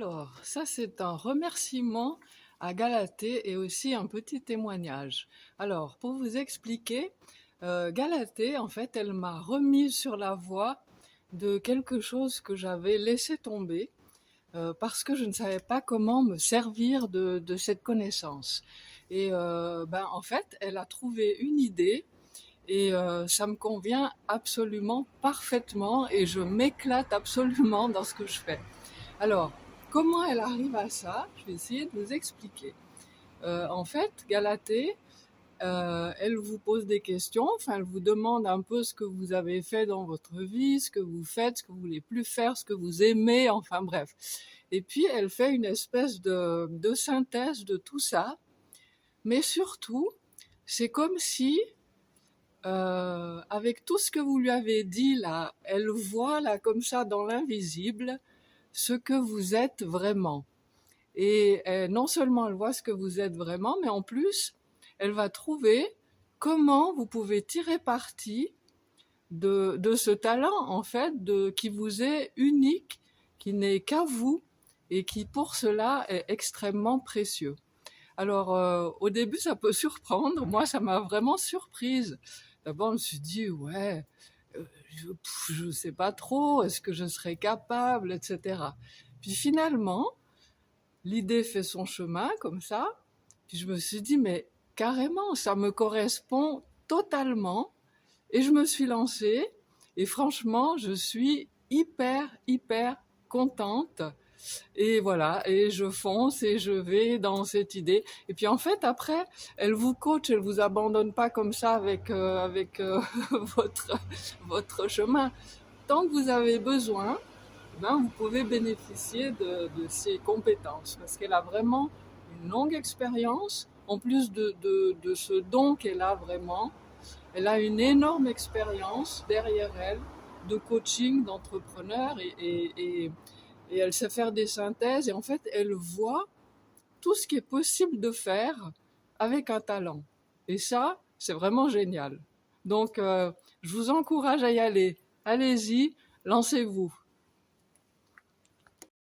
Alors, ça c'est un remerciement à Galatée et aussi un petit témoignage. Alors, pour vous expliquer, Galatée, en fait, elle m'a remise sur la voie de quelque chose que j'avais laissé tomber parce que je ne savais pas comment me servir de cette connaissance. Et en fait, elle a trouvé une idée et ça me convient absolument parfaitement et je m'éclate absolument dans ce que je fais. Alors, comment elle arrive à ça? Je vais essayer de vous expliquer. En fait, Galatée, elle vous pose des questions, enfin, elle vous demande un peu ce que vous avez fait dans votre vie, ce que vous faites, ce que vous voulez plus faire, ce que vous aimez, enfin bref. Et puis, elle fait une espèce de synthèse de tout ça, mais surtout, c'est comme si, avec tout ce que vous lui avez dit là, elle voit là comme ça dans l'invisible ce que vous êtes vraiment. Et non seulement elle voit ce que vous êtes vraiment, mais en plus, elle va trouver comment vous pouvez tirer parti de ce talent, en fait, qui vous est unique, qui n'est qu'à vous, et qui, pour cela, est extrêmement précieux. Alors, au début, ça peut surprendre. Moi, ça m'a vraiment surprise. D'abord, je me suis dit, ouais, euh, je sais pas trop, est-ce que je serais capable, etc. Puis finalement, l'idée fait son chemin comme ça. Puis je me suis dit, mais carrément, ça me correspond totalement. Et je me suis lancée. Et franchement, je suis hyper contente. Et voilà, et je fonce et je vais dans cette idée. Et puis en fait, après, elle vous coach, elle vous abandonne pas comme ça avec votre votre chemin. Tant que vous avez besoin, vous pouvez bénéficier de ces compétences parce qu'elle a vraiment une longue expérience. En plus de ce don qu'elle a vraiment, elle a une énorme expérience derrière elle de coaching, d'entrepreneur et elle sait faire des synthèses et en fait elle voit tout ce qui est possible de faire avec un talent. Et ça, c'est vraiment génial. Donc, je vous encourage à y aller. Allez-y, lancez-vous.